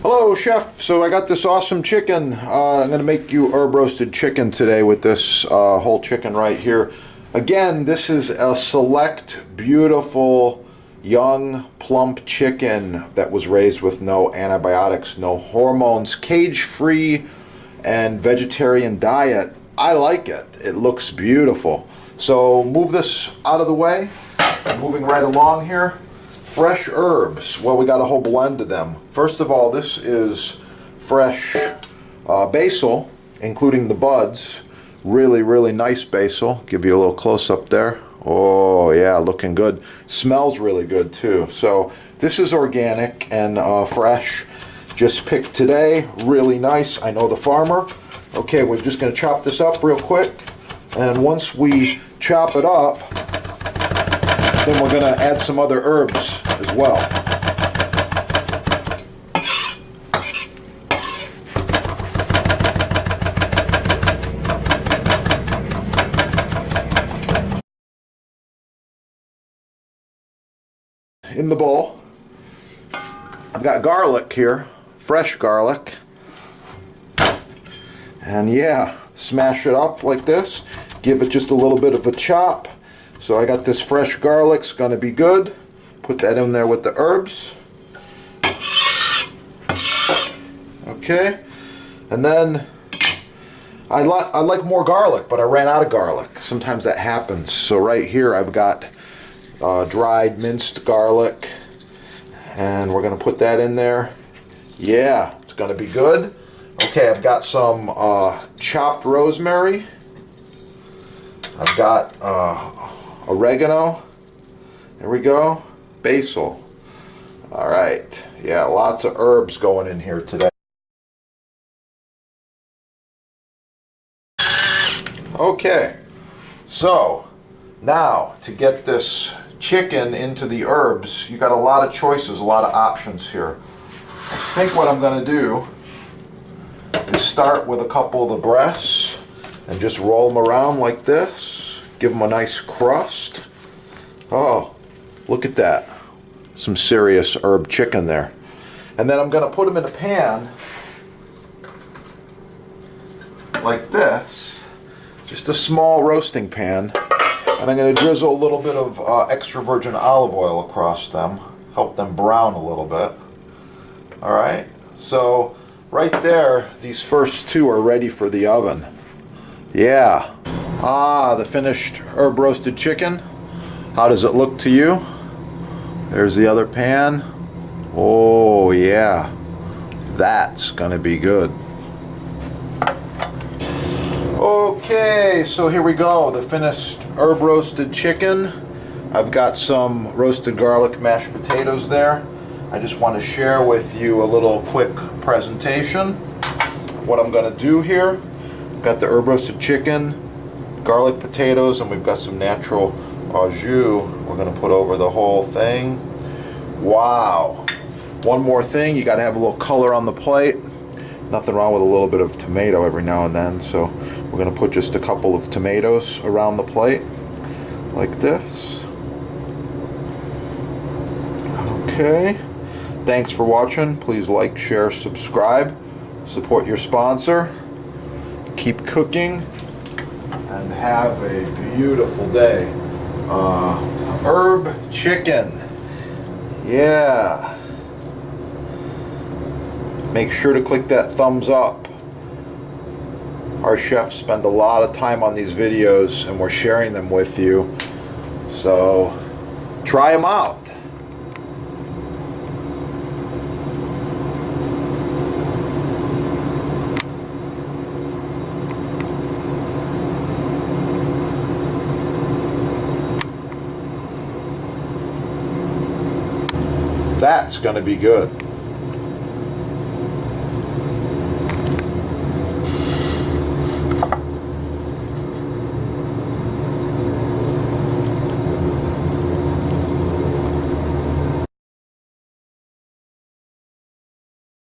Hello, chef. So I got this awesome chicken. I'm going to make you herb roasted chicken today with this whole chicken right here. Again, this is a select, beautiful, young, plump chicken that was raised with no antibiotics, no hormones, cage-free, and vegetarian diet. I like it. It looks beautiful. So move this out of the way. Moving right along here. Fresh herbs. Well, we got a whole blend of them. First of all, this is fresh basil, including the buds. Really, really nice basil. Give you a little close-up there. Oh, yeah, looking good. Smells really good, too. So this is organic and fresh. Just picked today. Really nice. I know the farmer. Okay, we're just going to chop this up real quick. And once we chop it up, then we're going to add some other herbs as well. In the bowl, I've got garlic here, fresh garlic. And yeah, smash it up like this. Give it just a little bit of a chop. So I got this fresh garlic, it's going to be good. Put that in there with the herbs. Okay. And then I like more garlic, but I ran out of garlic. Sometimes that happens. So right here I've got dried minced garlic. And we're going to put that in there. Yeah, it's going to be good. Okay, I've got some chopped rosemary. I've got oregano. There we go. Basil. All right. Yeah, lots of herbs going in here today. Okay. So, now to get this chicken into the herbs, you got a lot of choices, a lot of options here. I think what I'm going to do is start with a couple of the breasts and just roll them around like this. Give them a nice crust. Oh, look at that. Some serious herb chicken there. And then I'm going to put them in a pan like this. Just a small roasting pan. And I'm going to drizzle a little bit of extra virgin olive oil across them. Help them brown a little bit. Alright, so right there, these first two are ready for the oven. Yeah. Ah, the finished herb roasted chicken. How does it look to you? There's the other pan. Oh, yeah. That's gonna be good. Okay, so here we go. The finished herb roasted chicken. I've got some roasted garlic mashed potatoes there. I just want to share with you a little quick presentation. What I'm going to do here, got the herb roasted chicken, garlic potatoes, and we've got some natural au jus we're going to put over the whole thing. Wow. One more thing, you got to have a little color on the plate. Nothing wrong with a little bit of tomato every now and then, so we're going to put just a couple of tomatoes around the plate like this. Okay. Thanks for watching. Please like, share, subscribe. Support your sponsor. Keep cooking and have a beautiful day. Herb chicken. Yeah. Make sure to click that thumbs up. Our chefs spend a lot of time on these videos and we're sharing them with you. So try them out. That's going to be good.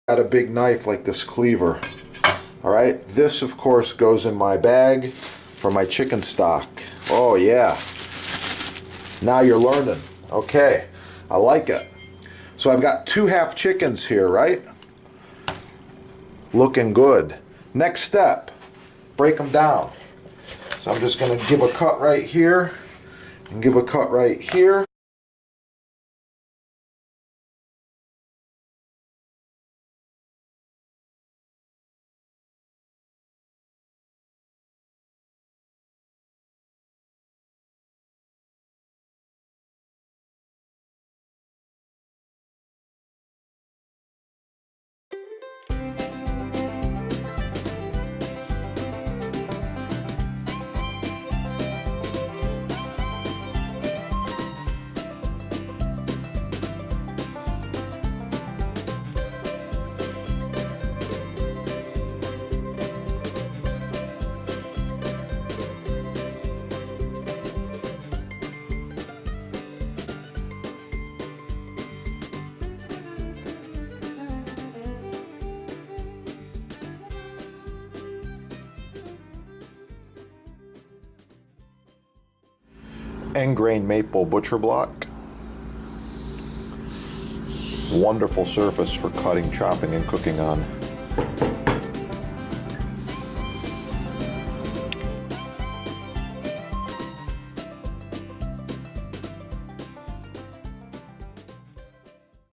Got a big knife like this cleaver. All right, this of course goes in my bag for my chicken stock. Oh yeah. Now you're learning. Okay, I like it. So I've got 2 half chickens here, right? looking good. Next step, break them down. So I'm just going to give a cut right here and give a cut right here. End grain maple butcher block. Wonderful surface for cutting, chopping, and cooking on.